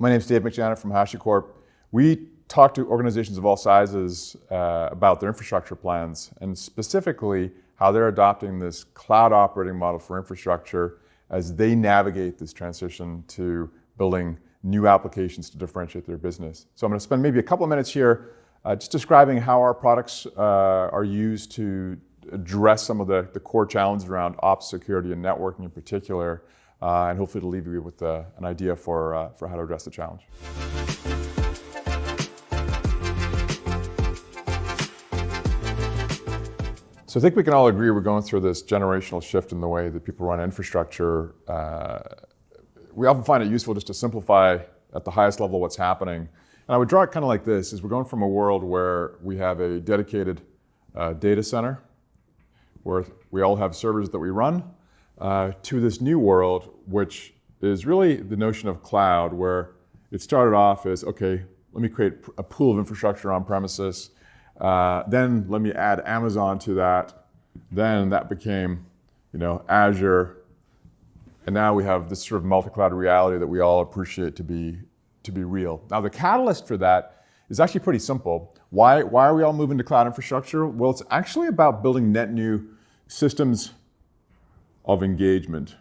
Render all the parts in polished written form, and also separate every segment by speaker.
Speaker 1: My name is Dave McJannet은 from HashiCorp. We talk to organizations of all sizes about their infrastructure plans, and specifically how they're adopting this cloud operating model for infrastructure as they navigate this transition to building new applications to differentiate their business. So I'm going to spend maybe a couple of minutes here just describing how our products are used to address some of the core challenges around ops security and networking in particular, and hopefully to leave you with an idea for how to address the challenge. So I think we can all agree we're going through this generational shift in the way that people run infrastructure. We often find it useful just to simplify at the highest level what's happening. And I would draw it kind of like this, is we're going from a world where we have a dedicated data center, where we all have servers that we run, to this new world, which is really the notion of cloud, where it started off as, okay, let me create a pool of infrastructure on premises, then let me add Amazon to that, then that became, Azure, and now we have this sort of multi-cloud reality that we all appreciate to be real. Now the catalyst for that is actually pretty simple. Why are we all moving to cloud infrastructure? Well, it's actually about building net new systems of engagement.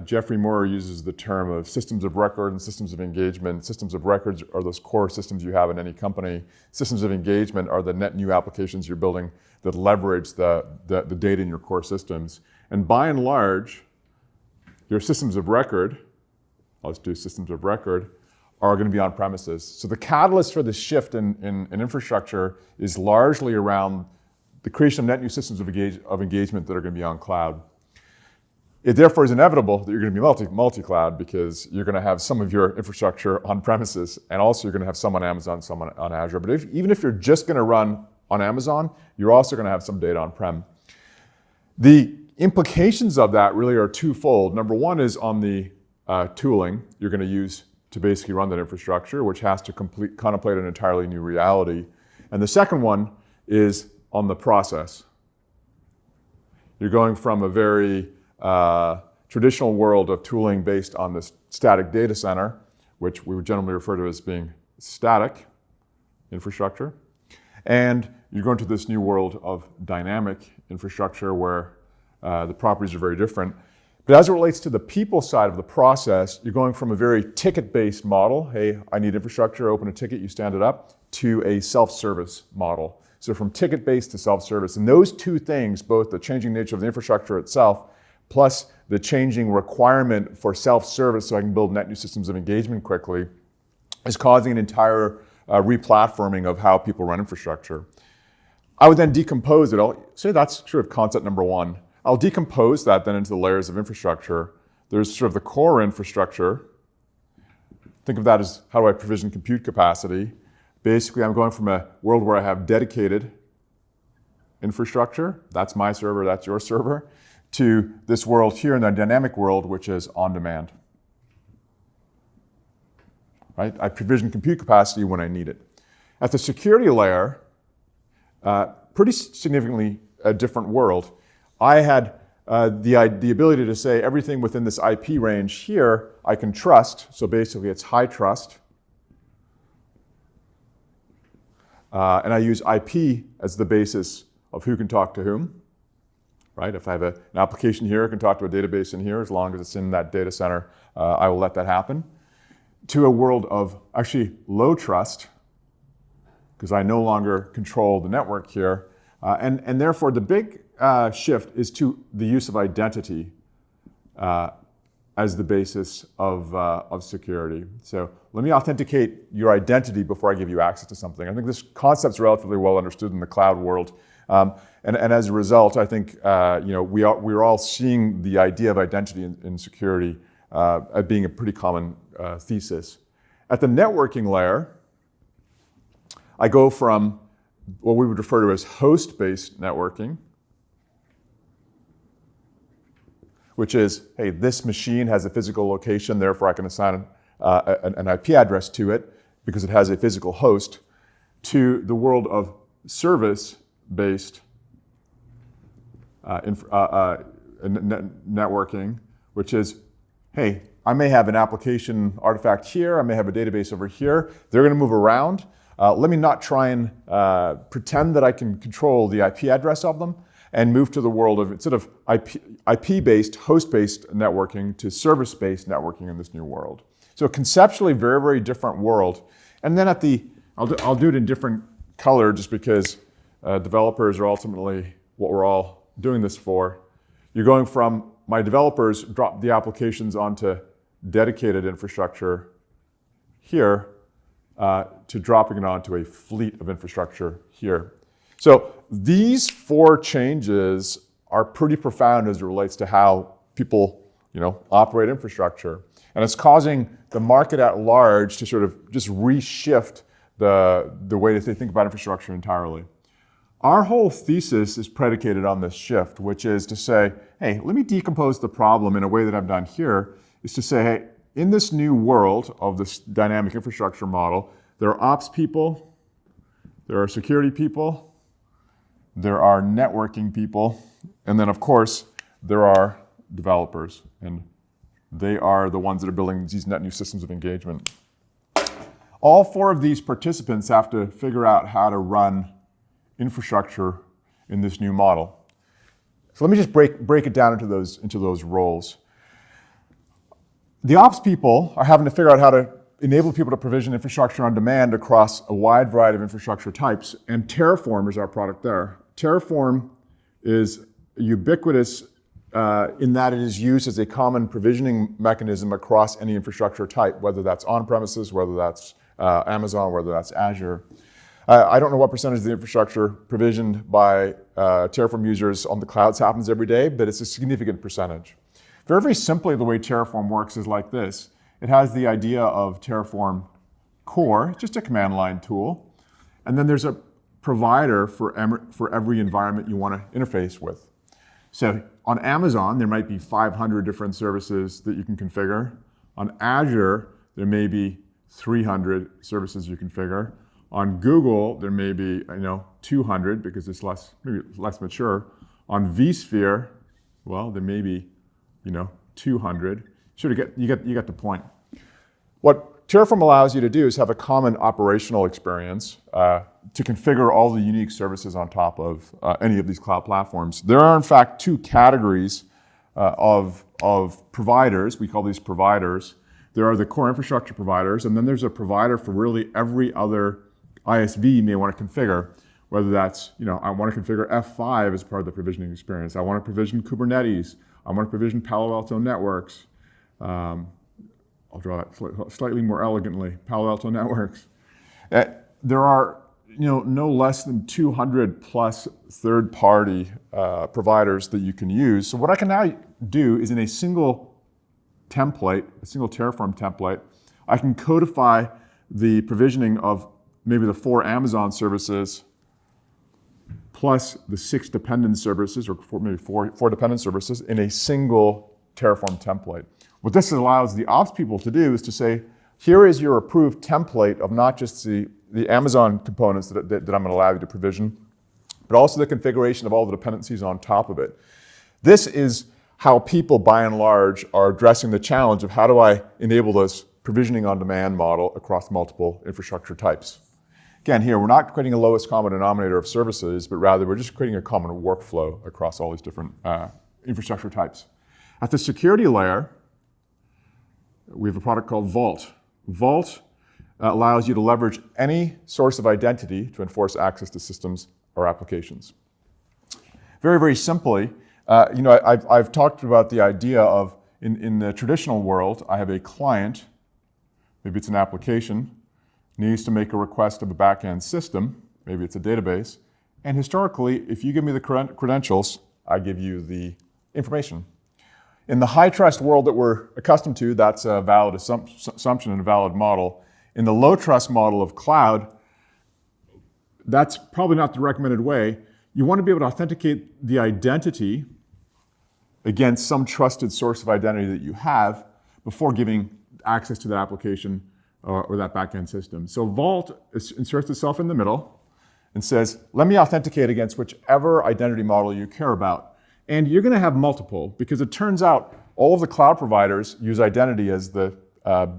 Speaker 1: Geoffrey Moore uses the term of systems of record and systems of engagement. Systems of records are those core systems you have in any company. Systems of engagement are the net new applications you're building that leverage the data in your core systems. And by and large, your systems of record, let's do systems of record, are going to be on premises. So the catalyst for this shift in infrastructure is largely around the creation of net new systems of engagement that are going to be on cloud. It therefore is inevitable that you're going to be multi-cloud, because you're going to have some of your infrastructure on premises, and also you're going to have some on Amazon, some on Azure. But even if you're just going to run on Amazon, you're also going to have some data on-prem. The implications of that really are twofold. Number one is on the tooling you're going to use to basically run that infrastructure, which has to contemplate an entirely new reality. And the second one is on the process. You're going from a very traditional world of tooling based on this static data center, which we would generally refer to as being static infrastructure, and you're going to this new world of dynamic infrastructure where the properties are very different. But as it relates to the people side of the process, you're going from a very ticket-based model, hey, I need infrastructure, open a ticket, you stand it up, to a self-service model. So from ticket-based to self-service. And those two things, both the changing nature of the infrastructure itself, plus the changing requirement for self-service so I can build net new systems of engagement quickly, is causing an entire replatforming of how people run infrastructure. I would then decompose it. I'll say that's sort of concept number one. I'll decompose that then into the layers of infrastructure. There's sort of the core infrastructure. Think of that as how do I provision compute capacity. Basically, I'm going from a world where I have dedicated infrastructure, that's my server, that's your server, to this world here in the dynamic world, which is on demand. Right? I provision compute capacity when I need it. At the security layer, pretty significantly a different world. I had the ability to say everything within this IP range here I can trust, so basically it's high trust. And I use IP as the basis of who can talk to whom. Right? If I have an application here, I can talk to a database in here, as long as it's in that data center, I will let that happen. To a world of actually low trust, because I no longer control the network here. And therefore, the big shift is to the use of identity as the basis of security. So let me authenticate your identity before I give you access to something. I think this concept's relatively well understood in the cloud world. And as a result, I think we're all seeing the idea of identity in security as being a pretty common thesis. At the networking layer, I go from what we would refer to as host-based networking, which is, hey, this machine has a physical location, therefore I can assign an IP address to it because it has a physical host, to the world of service-based networking, which is, hey, I may have an application artifact here, I may have a database over here. They're going to move around. Let me not try and pretend that I can control the IP address of them and move to the world of instead of IP-based, host-based networking to service-based networking in this new world. So conceptually, very, very different world. And then I'll do it in different color just because developers are ultimately what we're all doing this for. You're going from my developers drop the applications onto dedicated infrastructure here to dropping it onto a fleet of infrastructure here. So these 4 changes are pretty profound as it relates to how people, operate infrastructure. And it's causing the market at large to sort of just reshift the way that they think about infrastructure entirely. Our whole thesis is predicated on this shift, which is to say, hey, let me decompose the problem in a way that I've done here, is to say, hey, in this new world of this dynamic infrastructure model, there are ops people, there are security people, there are networking people, and then of course, there are developers, and they are the ones that are building these net new systems of engagement. All 4 of these participants have to figure out how to run infrastructure in this new model. So let me just break it down into those roles. The ops people are having to figure out how to enable people to provision infrastructure on demand across a wide variety of infrastructure types, and Terraform is our product there. Terraform is ubiquitous in that it is used as a common provisioning mechanism across any infrastructure type, whether that's on-premises, whether that's Amazon, whether that's Azure. I don't know what percentage of the infrastructure provisioned by Terraform users on the clouds happens every day, but it's a significant percentage. Very, very simply, the way Terraform works is like this. It has the idea of Terraform core, just a command line tool, and then there's a provider for every environment you want to interface with. So on Amazon, there might be 500 different services that you can configure. On Azure, there may be 300 services you configure. On Google, there may be 200 because it's maybe less mature. On vSphere, well, there may be 200. You get the point. What Terraform allows you to do is have a common operational experience to configure all the unique services on top of any of these cloud platforms. There are in fact 2 categories of providers. We call these providers. There are the core infrastructure providers, and then there's a provider for really every other ISV you may want to configure, whether that's, I want to configure F5 as part of the provisioning experience. I want to provision Kubernetes. I want to provision Palo Alto networks. I'll draw that slightly more elegantly, Palo Alto networks. There are no less than 200 plus third-party providers that you can use. So what I can now do is in a single template, a single Terraform template, I can codify the provisioning of maybe the 4 Amazon services plus the 6 dependent services, or maybe four dependent services in a single Terraform template. What this allows the ops people to do is to say, here is your approved template of not just the Amazon components that I'm going to allow you to provision, but also the configuration of all the dependencies on top of it. This is how people, by and large, are addressing the challenge of how do I enable this provisioning on demand model across multiple infrastructure types. Again, here, we're not creating a lowest common denominator of services, but rather we're just creating a common workflow across all these different infrastructure types. At the security layer, we have a product called Vault. Vault allows you to leverage any source of identity to enforce access to systems or applications. Very, very simply, I've talked about the idea of, in the traditional world, I have a client, maybe it's an application, needs to make a request of a back-end system, maybe it's a database, and historically, if you give me the credentials, I give you the information. In the high-trust world that we're accustomed to, that's a valid assumption and a valid model. In the low-trust model of cloud, that's probably not the recommended way. You want to be able to authenticate the identity against some trusted source of identity that you have before giving access to that application or that back-end system. So Vault inserts itself in the middle and says, let me authenticate against whichever identity model you care about. And you're going to have multiple, because it turns out all of the cloud providers use identity as the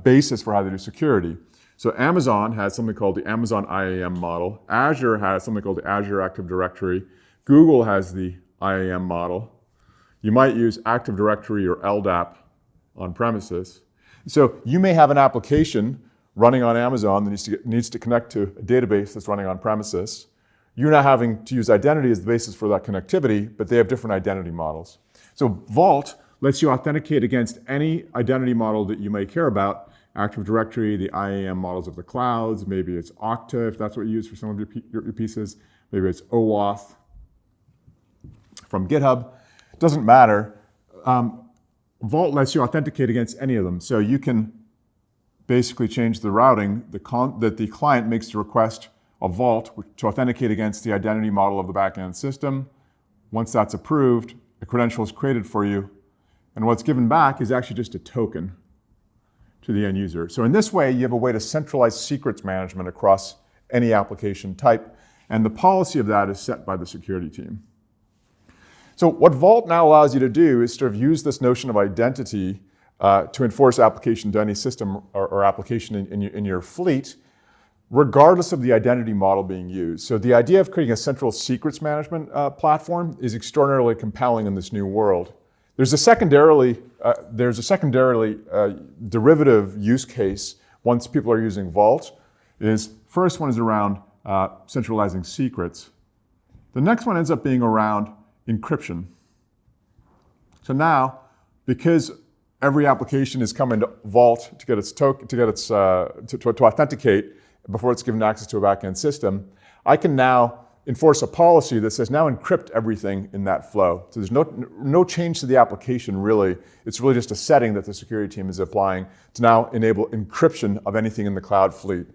Speaker 1: basis for how they do security. So Amazon has something called the Amazon IAM model. Azure has something called the Azure Active Directory. Google has the IAM model. You might use Active Directory or LDAP on premises. So you may have an application running on Amazon that needs to connect to a database that's running on premises. You're not having to use identity as the basis for that connectivity, but they have different identity models. So Vault lets you authenticate against any identity model that you may care about. Active Directory, the IAM models of the clouds, maybe it's Okta, if that's what you use for some of your pieces. Maybe it's OAuth from GitHub. It doesn't matter. Vault lets you authenticate against any of them. So you can basically change the routing that the client makes the request of Vault to authenticate against the identity model of the backend system. Once that's approved, a credential is created for you, and what's given back is actually just a token to the end user. So in this way, you have a way to centralize secrets management across any application type, and the policy of that is set by the security team. So what Vault now allows you to do is sort of use this notion of identity to enforce application to any system or application in your fleet, regardless of the identity model being used. So the idea of creating a central secrets management platform is extraordinarily compelling in this new world. There's a secondarily derivative use case once people are using Vault. First one is around centralizing secrets. The next one ends up being around encryption. So now, because every application is coming to Vault to get its token, to authenticate before it's given access to a backend system, I can now enforce a policy that says now encrypt everything in that flow. So there's no change to the application really. It's really just a setting that the security team is applying to now enable encryption of anything in the cloud fleet.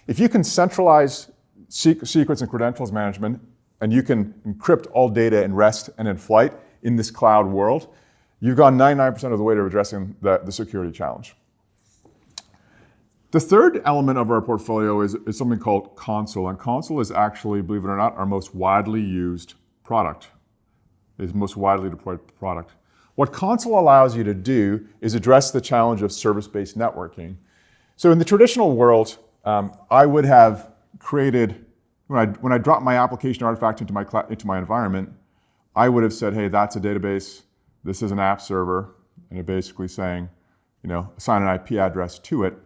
Speaker 1: If you can centralize secrets and credentials management, and you can encrypt all data in rest and in flight in this cloud world, you've gone 99% of the way to addressing the security challenge. The third element of our portfolio is something called Consul, and Consul is actually, believe it or not, our most widely used product. It's the most widely deployed product. What Consul allows you to do is address the challenge of service-based networking. So in the traditional world, I would have created, when I drop my application artifact into my environment, I would have said, hey, that's a database, this is an app server, and it basically saying, assign an IP address to it.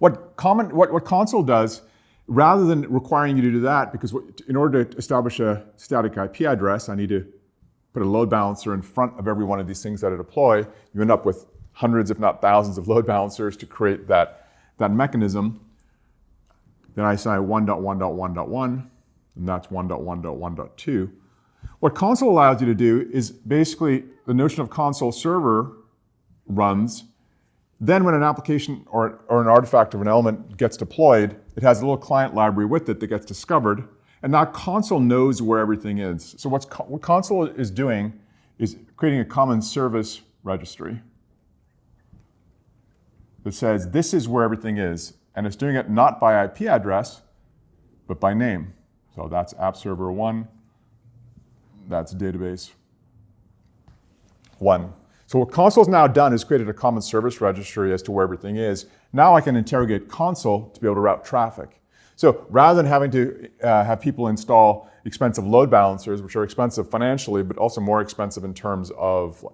Speaker 1: What Consul does, rather than requiring you to do that, because in order to establish a static IP address, I need to put a load balancer in front of every one of these things that I deploy. You end up with hundreds, if not thousands, of load balancers to create that mechanism. Then I say 1.1.1.1, and that's 1.1.1.2. What Consul allows you to do is basically the notion of Consul server runs. Then when an application or an artifact of an element gets deployed, it has a little client library with it that gets discovered, and now Consul knows where everything is. So what Consul is doing is creating a common service registry that says this is where everything is, and it's doing it not by IP address, but by name. So that's app server 1, that's database 1. So what Consul's now done is created a common service registry as to where everything is. Now I can interrogate Consul to be able to route traffic. So rather than having to have people install expensive load balancers, which are expensive financially, but also more expensive in terms of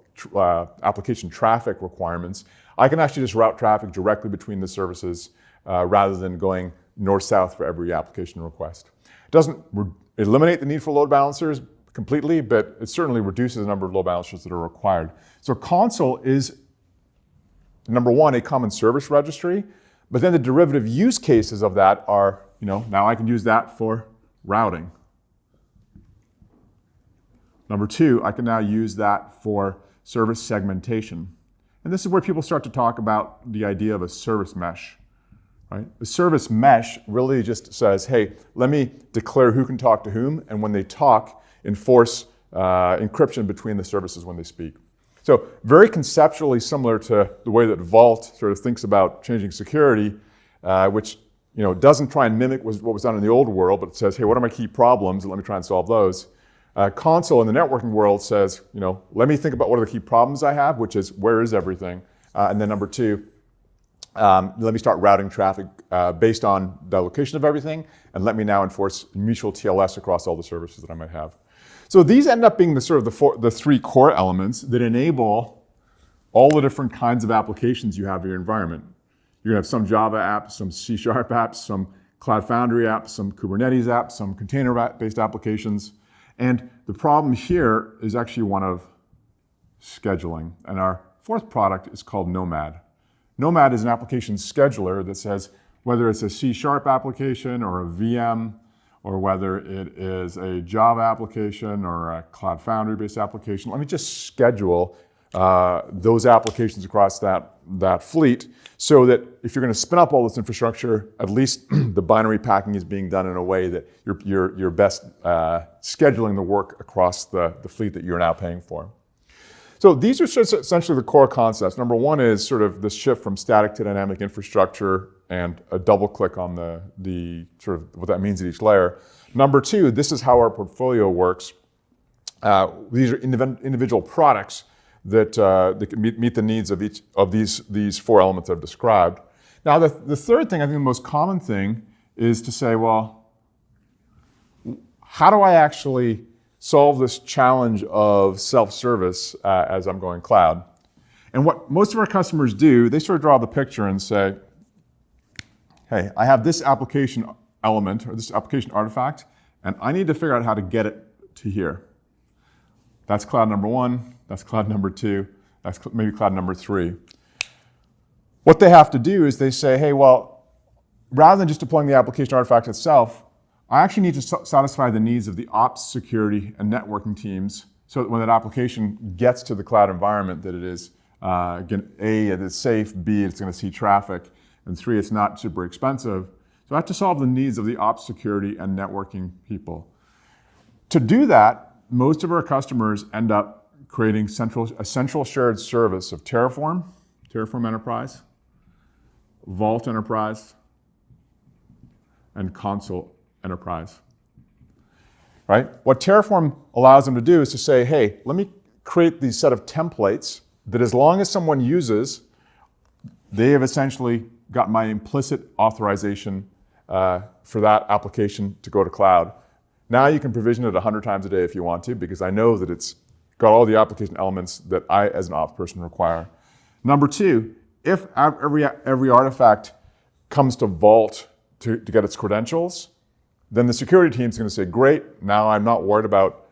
Speaker 1: application traffic requirements, I can actually just route traffic directly between the services rather than going north-south for every application request. It doesn't eliminate the need for load balancers completely, but it certainly reduces the number of load balancers that are required. So Consul is, number one, a common service registry, but then the derivative use cases of that are, now I can use that for routing. Number two, I can now use that for service segmentation. And this is where people start to talk about the idea of a service mesh. Right? A service mesh really just says, hey, let me declare who can talk to whom, and when they talk, enforce encryption between the services when they speak. So very conceptually similar to the way that Vault sort of thinks about changing security, which doesn't try and mimic what was done in the old world, but it says, hey, what are my key problems, and let me try and solve those. Console in the networking world says, let me think about what are the key problems I have, which is where is everything? And then number two, let me start routing traffic based on the location of everything, and let me now enforce mutual TLS across all the services that I might have. So these end up being the three core elements that enable all the different kinds of applications you have in your environment. You're gonna have some Java apps, some C# apps, some Cloud Foundry apps, some Kubernetes apps, some container-based applications. And the problem here is actually one of scheduling. And our fourth product is called Nomad. Nomad is an application scheduler that says whether it's a C# application or a VM, or whether it is a Java application or a Cloud Foundry-based application, let me just schedule those applications across that fleet so that if you're going to spin up all this infrastructure, at least the binary packing is being done in a way that you're best scheduling the work across the fleet that you're now paying for. So these are essentially the core concepts. Number one is sort of this shift from static to dynamic infrastructure and a double click on the sort of what that means at each layer. Number two, this is how our portfolio works. These are individual products that can meet the needs of each of these four elements I've described. Now, the third thing, I think the most common thing, is to say, well, how do I actually solve this challenge of self-service as I'm going cloud? And what most of our customers do, they sort of draw the picture and say, hey, I have this application element or this application artifact, and I need to figure out how to get it to here. That's cloud number one, that's cloud number two, that's maybe cloud number three. What they have to do is they say, hey, well, rather than just deploying the application artifact itself, I actually need to satisfy the needs of the ops, security, and networking teams so that when that application gets to the cloud environment that it is, again, A, it is safe, B, it's going to see traffic, and three, it's not super expensive. So I have to solve the needs of the ops, security, and networking people. To do that, most of our customers end up creating a central shared service of Terraform Enterprise, Vault Enterprise, and Console Enterprise. Right? What Terraform allows them to do is to say, hey, let me create these set of templates that as long as someone uses, they have essentially got my implicit authorization for that application to go to cloud. Now you can provision it 100 times a day if you want to, because I know that it's got all the application elements that I, as an ops person, require. Number two, if every artifact comes to Vault to get its credentials, then the security team is going to say, great, now I'm not worried about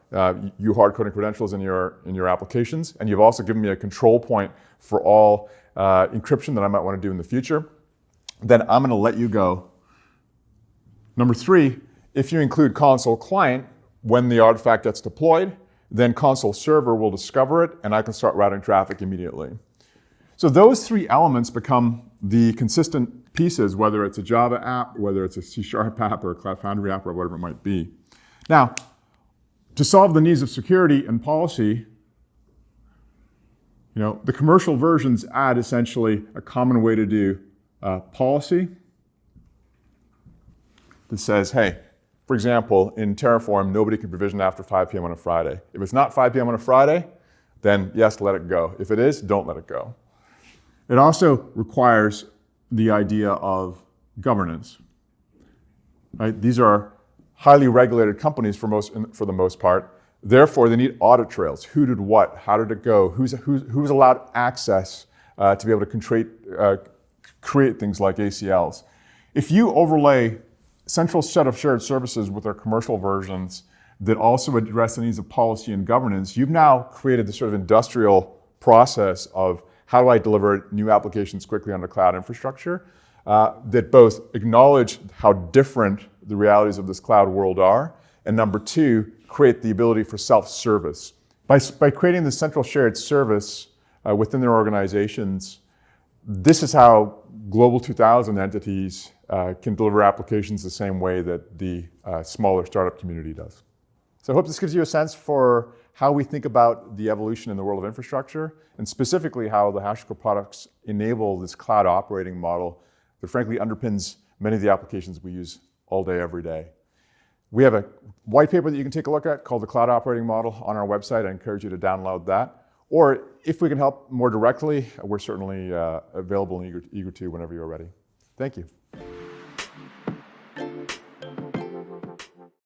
Speaker 1: you hard-coding credentials in your applications, and you've also given me a control point for all encryption that I might want to do in the future. Then I'm going to let you go. Number three, if you include console client, when the artifact gets deployed, then console server will discover it, and I can start routing traffic immediately. So those three elements become the consistent pieces, whether it's a Java app, whether it's a C# app, or a Cloud Foundry app, or whatever it might be. Now, to solve the needs of security and policy, the commercial versions add essentially a common way to do policy that says, hey, for example, in Terraform, nobody can provision after 5 p.m. on a Friday. If it's not 5 p.m. on a Friday, then yes, let it go. If it is, don't let it go. It also requires the idea of governance. Right? These are highly regulated companies for the most part. Therefore, they need audit trails. Who did what? How did it go? Who's allowed access to be able to create things like ACLs? If you overlay central set of shared services with our commercial versions that also address the needs of policy and governance, you've now created this sort of industrial process of how do I deliver new applications quickly on the cloud infrastructure that both acknowledge how different the realities of this cloud world are, and number two, create the ability for self-service. By creating the central shared service within their organizations, this is how Global 2000 entities can deliver applications the same way that the smaller startup community does. So I hope this gives you a sense for how we think about the evolution in the world of infrastructure, and specifically how the HashiCorp products enable this cloud operating model that frankly underpins many of the applications we use all day, every day. We have a white paper that you can take a look at called the Cloud Operating Model on our website. I encourage you to download that. Or if we can help more directly, we're certainly available and eager to whenever you're ready. Thank you.